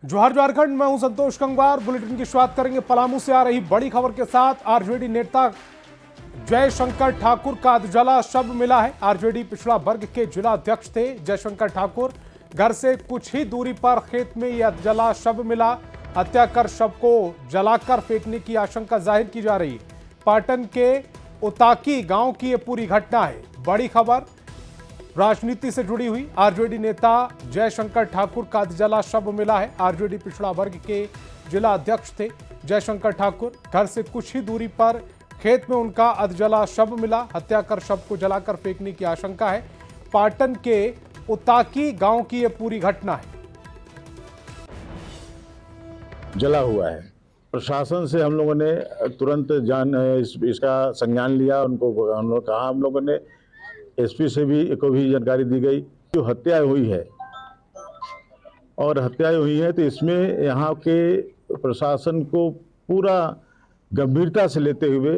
जोहार झारखंड, मैं हूं संतोष गंगवार। बुलेटिन की शुरुआत करेंगे पलामू से आ रही बड़ी खबर के साथ। आरजेडी नेता जयशंकर ठाकुर का अधजला शव मिला है। आरजेडी पिछड़ा वर्ग के जिला अध्यक्ष थे जयशंकर ठाकुर। घर से कुछ ही दूरी पर खेत में यह अधजला शव मिला। हत्या कर शव को जलाकर फेंकने की आशंका जाहिर की जा रही है। पाटन के उताकी गांव की यह पूरी घटना है। बड़ी खबर राजनीति से जुड़ी हुई। आरजेडी नेता जयशंकर ठाकुर का अधजला शव मिला है। आरजेडी पिछड़ा वर्ग के जिला अध्यक्ष थे जयशंकर ठाकुर। घर से कुछ ही दूरी पर खेत में उनका अधजला शव मिला। हत्या कर शव को जलाकर फेंकने की आशंका है। पाटन के उताकी गांव की यह पूरी घटना है। जला हुआ है। प्रशासन से हम लोगों ने तुरंत इसका संज्ञान लिया। उनको कहा, हम लोगों ने एसपी से को भी जानकारी दी गई। जो हत्या हुई है और हत्या हुई है तो इसमें यहाँ के प्रशासन को पूरा गंभीरता से लेते हुए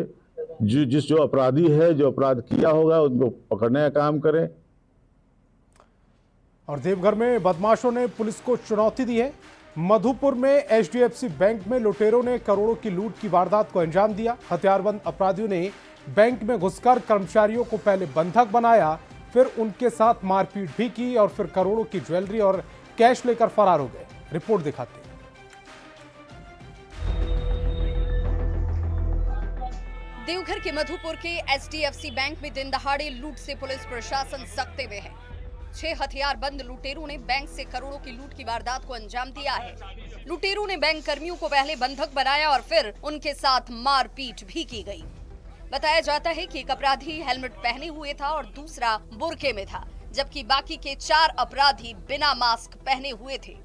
जो अपराधी है, जो अपराध किया होगा, उनको पकड़ने का काम करें। और देवघर में बदमाशों ने पुलिस को चुनौती दी है। मधुपुर में एचडीएफसी बैंक में लुटेरों ने करोड़ों की लूट की वारदात को अंजाम दिया। हथियारबंद अपराधियों ने बैंक में घुसकर कर्मचारियों को पहले बंधक बनाया, फिर उनके साथ मारपीट भी की और फिर करोड़ों की ज्वेलरी और कैश लेकर फरार हो गए। रिपोर्ट दिखाते हैं। देवघर के मधुपुर के एचडीएफसी बैंक में दिन दहाड़े लूट से पुलिस प्रशासन सख्ते में है। 6 हथियारबंद लुटेरों ने बैंक से करोड़ों की लूट की वारदात को अंजाम दिया है। लुटेरों ने बैंक कर्मियों को पहले बंधक बनाया और फिर उनके साथ मारपीट भी की गई। बताया जाता है कि एक अपराधी हेलमेट पहने हुए था और दूसरा बुर्के में था, जबकि बाकी के 4 अपराधी बिना मास्क पहने हुए थे।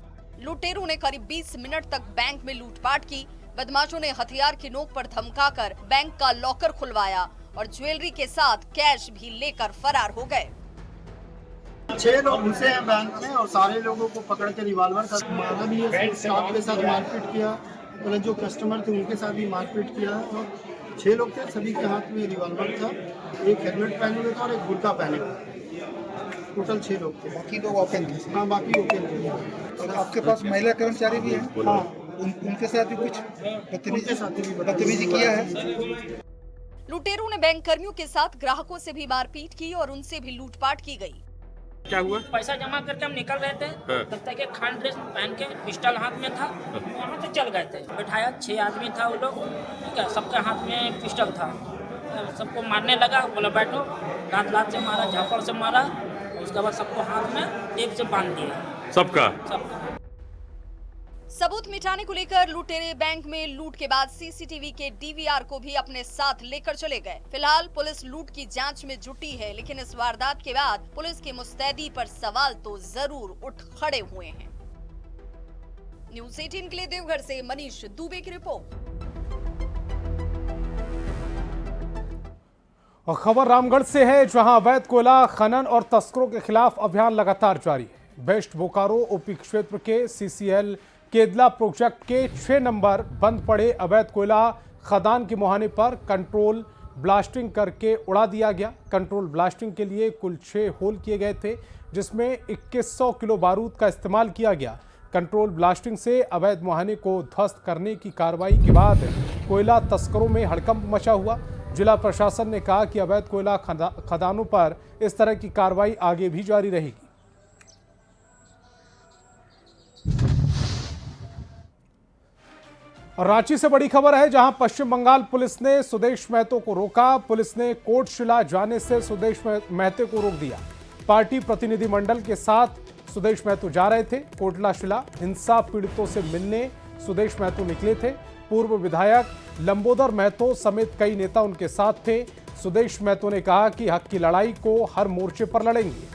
लुटेरों ने करीब 20 मिनट तक बैंक में लूटपाट की। बदमाशों ने हथियार की नोक पर धमकाकर बैंक का लॉकर खुलवाया और ज्वेलरी के साथ कैश भी लेकर फरार हो गए। 6 लोग घुसे हैं बैंक में और सारे लोगों को पकड़ के रिवॉल्वर का मारा भी है। स्टाफ के साथ मारपीट किया और जो कस्टमर थे उनके साथ भी मारपीट किया। और 6 लोग थे, सभी के हाथ में रिवॉल्वर था। एक हेलमेट पहने हुए था और एक बुर्का पहने हुए। टोटल 6 लोग थे। बाकी लोग ओपन थे। हाँ, बाकी ओपन थे। और आपके पास महिला कर्मचारी भी हैं? हाँ, उनके साथ भी कुछ बदतमीजी किया है। लुटेरों ने बैंक कर्मियों के साथ ग्राहकों से भी मारपीट की और उनसे भी लूटपाट की गई। क्या हुआ? पैसा जमा करके हम निकल रहे थे। तब तक एक खान ड्रेस पहन के पिस्टल हाथ में था, वहाँ से चल गए थे। बैठाया 6 आदमी था वो लोग, ठीक है, सबके हाथ में पिस्टल था। सबको मारने लगा, बोला बैठो। लात से मारा, झापड़ से मारा। उसके बाद सबको हाथ में टेप से बांध दिया। सबका सबूत मिटाने को लेकर लुटेरे बैंक में लूट के बाद सीसीटीवी के डीवीआर को भी अपने साथ लेकर चले गए। फिलहाल पुलिस लूट की जांच में जुटी है, लेकिन इस वारदात के बाद पुलिस की मुस्तैदी पर सवाल तो जरूर उठ खड़े हुए हैं। न्यूज़ 18 के लिए देवघर से मनीष दुबे की रिपोर्ट। और खबर रामगढ़ से है, जहां अवैध कोयला खनन और तस्करों के खिलाफ अभियान लगातार जारी है। वेस्ट बोकारो ओपी क्षेत्र के सीसीएल केदला प्रोजेक्ट के 6 नंबर बंद पड़े अवैध कोयला खदान के मुहाने पर कंट्रोल ब्लास्टिंग करके उड़ा दिया गया। कंट्रोल ब्लास्टिंग के लिए कुल 6 होल किए गए थे, जिसमें 2100 किलो बारूद का इस्तेमाल किया गया। कंट्रोल ब्लास्टिंग से अवैध मुहाने को ध्वस्त करने की कार्रवाई के बाद कोयला तस्करों में हड़कंप मचा हुआ। जिला प्रशासन ने कहा कि अवैध कोयला खदानों पर इस तरह की कार्रवाई आगे भी जारी रहेगी। और रांची से बड़ी खबर है, जहां पश्चिम बंगाल पुलिस ने सुदेश महतो को रोका। पुलिस ने कोटशिला जाने से सुदेश महतो को रोक दिया। पार्टी प्रतिनिधिमंडल के साथ सुदेश महतो जा रहे थे। कोटलाशिला हिंसा पीड़ितों से मिलने सुदेश महतो निकले थे। पूर्व विधायक लंबोदर महतो समेत कई नेता उनके साथ थे। सुदेश महतो ने कहा कि हक की लड़ाई को हर मोर्चे पर लड़ेंगे।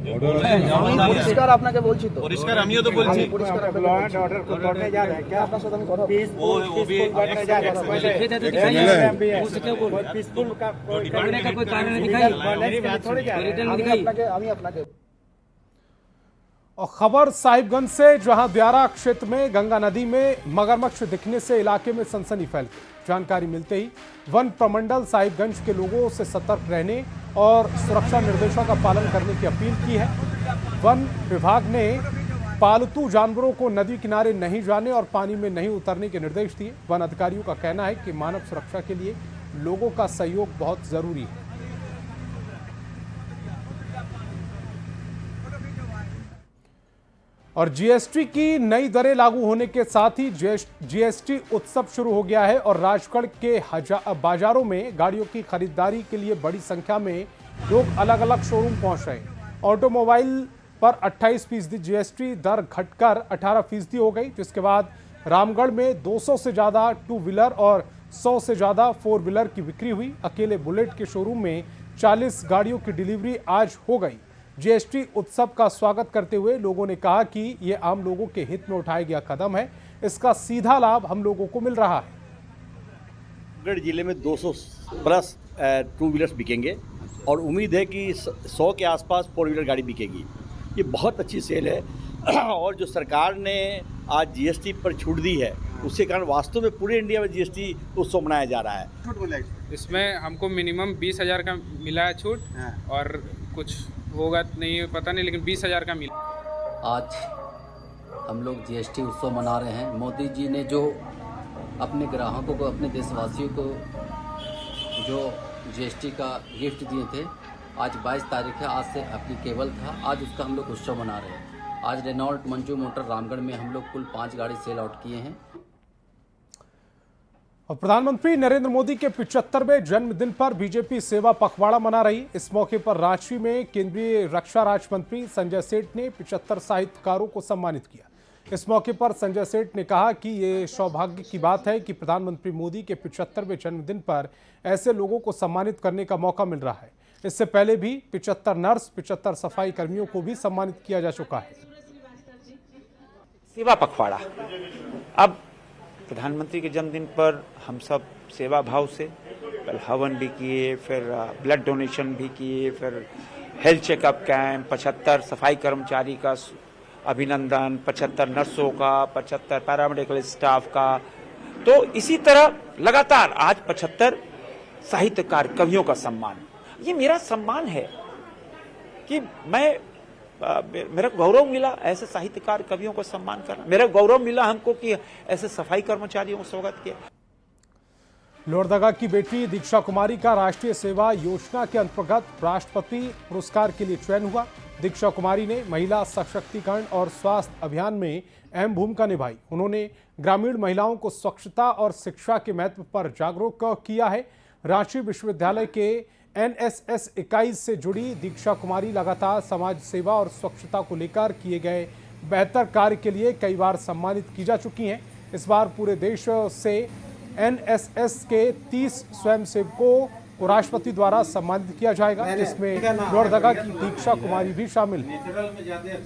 পরিষ্কার আপনাকে বলছি তো। পরিষ্কার আমিও তো বলছি। পরিষ্কার আপনাকে অর্ডার করতে যা रहे हैं क्या আপনার সাথে আমি কথা वो भी पीसफुल का करने का कोई कारण दिखाई थोड़ी जा रहे हैं। আমি আপনাকে और खबर साहिबगंज से, जहां दियारा क्षेत्र में गंगा नदी में मगरमच्छ दिखने से इलाके में सनसनी फैल गई। जानकारी मिलते ही वन प्रमंडल साहिबगंज के लोगों से सतर्क रहने और सुरक्षा निर्देशों का पालन करने की अपील की है। वन विभाग ने पालतू जानवरों को नदी किनारे नहीं जाने और पानी में नहीं उतरने के निर्देश दिए। वन अधिकारियों का कहना है कि मानव सुरक्षा के लिए लोगों का सहयोग बहुत जरूरी है। और जीएसटी की नई दरें लागू होने के साथ ही जीएसटी उत्सव शुरू हो गया है और राजगढ़ के बाजारों में गाड़ियों की खरीदारी के लिए बड़ी संख्या में लोग अलग अलग शोरूम पहुंच रहे हैं। ऑटोमोबाइल पर 28% जीएसटी दर घटकर 18% हो गई, जिसके बाद रामगढ़ में 200 से ज्यादा 2 व्हीलर और 100 से ज्यादा 4 व्हीलर की बिक्री हुई। अकेले बुलेट के शोरूम में 40 गाड़ियों की डिलीवरी आज हो गई। जीएसटी उत्सव का स्वागत करते हुए लोगों ने कहा कि ये आम लोगों के हित में उठाया गया कदम है, इसका सीधा लाभ हम लोगों को मिल रहा है। रामगढ़ जिले में 200 प्लस 2 व्हीलर्स बिकेंगे और उम्मीद है कि 100 के आसपास 4 व्हीलर गाड़ी बिकेगी। ये बहुत अच्छी सेल है और जो सरकार ने आज जीएसटी पर छूट दी है, उसके कारण वास्तव में पूरे इंडिया में जीएसटी उत्सव मनाया जा रहा है। इसमें हमको मिनिमम 20,000 का मिला है छूट और कुछ होगा नहीं पता नहीं, लेकिन 20,000 का मिला। आज हम लोग जीएसटी उत्सव मना रहे हैं। मोदी जी ने जो अपने ग्राहकों को, अपने देशवासियों को जो जीएसटी का गिफ्ट दिए थे, आज 22 तारीख है, आज से एप्लीकेबल था। आज उसका हम लोग उत्सव मना रहे हैं। आज रेनॉल्ट मंजू मोटर रामगढ़ में हम लोग कुल 5 गाड़ी सेल आउट किए हैं। और प्रधानमंत्री नरेंद्र मोदी के 75वें जन्मदिन पर बीजेपी सेवा पखवाड़ा मना रही। इस मौके पर रांची में केंद्रीय रक्षा राज्य मंत्री संजय सेठ ने 75 साहित्यकारों को सम्मानित किया। इस मौके पर संजय सेठ ने कहा कि ये सौभाग्य की बात है कि प्रधानमंत्री मोदी के 75वें जन्मदिन पर ऐसे लोगों को सम्मानित करने का मौका मिल रहा है। इससे पहले भी 75 नर्स, 75 सफाई कर्मियों को भी सम्मानित किया जा चुका है। सेवा पखवाड़ा, अब प्रधानमंत्री के जन्मदिन पर हम सब सेवा भाव से पहले हवन भी किए, फिर ब्लड डोनेशन भी किए, फिर हेल्थ चेकअप कैंप, 75 सफाई कर्मचारी का अभिनंदन, 75 नर्सों का, 75 पैरामेडिकल स्टाफ का। तो इसी तरह लगातार आज 75 साहित्यकार कवियों का सम्मान। ये मेरा सम्मान है कि मेरा गौरव मिला ऐसे साहित्यकार कवियों को सम्मान करना। मेरा गौरव मिला हमको कि ऐसे सफाई कर्मचारियों को स्वागत किया। लोहरदगा की बेटी दीक्षा कुमारी का राष्ट्रीय सेवा योजना के अंतर्गत राष्ट्रपति पुरस्कार के लिए चयन हुआ। दीक्षा कुमारी ने महिला सशक्तिकरण और स्वास्थ्य अभियान में अहम भूमिका निभाई। उन्होंने ग्रामीण महिलाओं को स्वच्छता और शिक्षा के महत्व पर जागरूक किया है। रांची विश्वविद्यालय के एनएसएस इकाई से जुड़ी दीक्षा कुमारी लगातार समाज सेवा और स्वच्छता को लेकर किए गए बेहतर कार्य के लिए कई बार सम्मानित की जा चुकी हैं। इस बार पूरे देश से एनएसएस के 30 स्वयंसेवकों को राष्ट्रपति द्वारा सम्मानित किया जाएगा, जिसमें लोहरदगा की दीक्षा कुमारी भी शामिल है।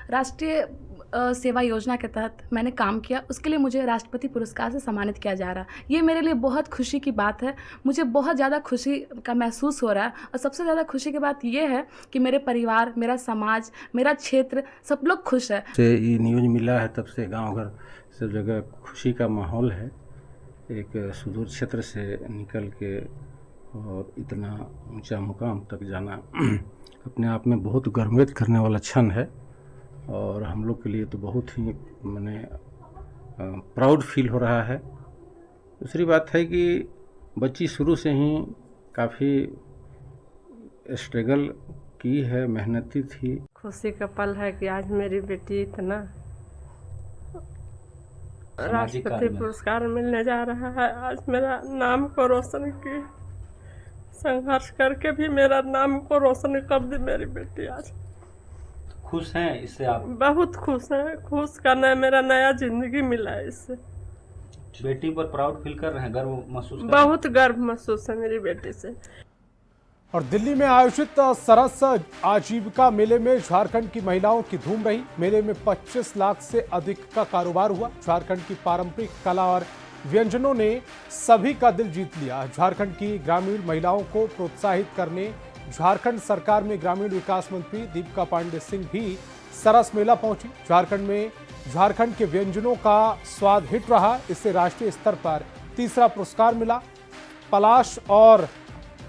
राष्ट्रीय सेवा योजना के तहत मैंने काम किया, उसके लिए मुझे राष्ट्रपति पुरस्कार से सम्मानित किया जा रहा। ये मेरे लिए बहुत खुशी की बात है। मुझे बहुत ज़्यादा खुशी का महसूस हो रहा है और सबसे ज़्यादा खुशी की बात ये है कि मेरे परिवार, मेरा समाज, मेरा क्षेत्र, सब लोग खुश है। से ये न्यूज मिला है तब से गांव घर सब जगह खुशी का माहौल है। एक सुदूर क्षेत्र से निकल के और इतना ऊंचा मुकाम तक जाना अपने आप में बहुत गर्वित करने वाला क्षण है और हम लोग के लिए तो बहुत ही माने प्राउड फील हो रहा है। दूसरी बात है कि बच्ची शुरू से ही काफ़ी स्ट्रगल की है, मेहनती थी। खुशी का पल है कि आज मेरी बेटी इतना राष्ट्रपति पुरस्कार मिलने जा रहा है। आज मेरा नाम को रोशन की, संघर्ष करके भी मेरा नाम को रोशन कर दी मेरी बेटी। आज खुश हैं इससे आप? बहुत खुश हैं। खुश करना है, मेरा नया जिंदगी मिला है इससे। बेटी पर प्राउड फील कर रहे हैं, गर्व महसूस कर रहे हैं? बहुत गर्व महसूस है मेरी बेटी से। और दिल्ली में आयोजित सरस आजीविका मेले में झारखंड की महिलाओं की धूम रही। मेले में 25 लाख से अधिक का कारोबार हुआ। झारखंड की पारंपरिक कला और व्यंजनों ने सभी का दिल जीत लिया। झारखंड की ग्रामीण महिलाओं को प्रोत्साहित करने झारखंड सरकार में ग्रामीण विकास मंत्री दीपिका पांडे सिंह भी सरस मेला पहुंची। झारखंड के व्यंजनों का स्वाद हिट रहा, इससे राष्ट्रीय स्तर पर तीसरा पुरस्कार मिला। पलाश और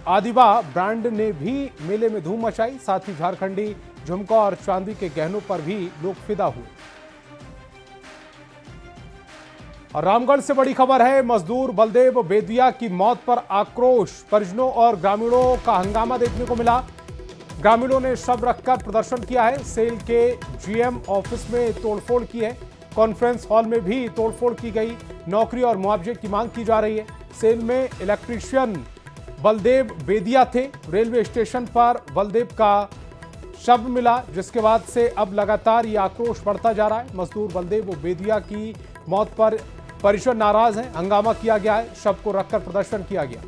आदिवा ब्रांड ने भी मेले में धूम मचाई। साथ ही झारखंडी झुमका और चांदी के गहनों पर भी लोग फिदा हुए। और रामगढ़ से बड़ी खबर है, मजदूर बलदेव बेदिया की मौत पर आक्रोश, परिजनों और ग्रामीणों का हंगामा देखने को मिला। ग्रामीणों ने शव रखकर प्रदर्शन किया है। सेल के जीएम ऑफिस में तोड़फोड़ की है। कॉन्फ्रेंस हॉल में भी तोड़फोड़ की गई। नौकरी और मुआवजे की मांग की जा रही है। सेल में इलेक्ट्रीशियन बलदेव बेदिया थे। रेलवे स्टेशन पर बलदेव का शव मिला, जिसके बाद से अब लगातार ये आक्रोश बढ़ता जा रहा है। मजदूर बलदेव बेदिया की मौत पर परिजन नाराज हैं। हंगामा किया गया है, शव को रखकर प्रदर्शन किया गया।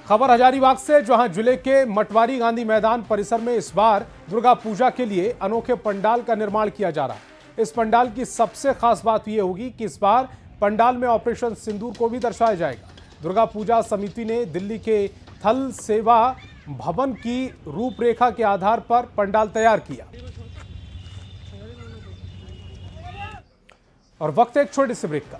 खबर हजारीबाग से, जहां जिले के मटवारी गांधी मैदान परिसर में इस बार दुर्गा पूजा के लिए अनोखे पंडाल का निर्माण किया जा रहा है। इस पंडाल की सबसे खास बात यह होगी कि इस बार पंडाल में ऑपरेशन सिंदूर को भी दर्शाया जाएगा। दुर्गा पूजा समिति ने दिल्ली के थल सेवा भवन की रूपरेखा के आधार पर पंडाल तैयार किया। और वक्त एक छोटे से ब्रेक का।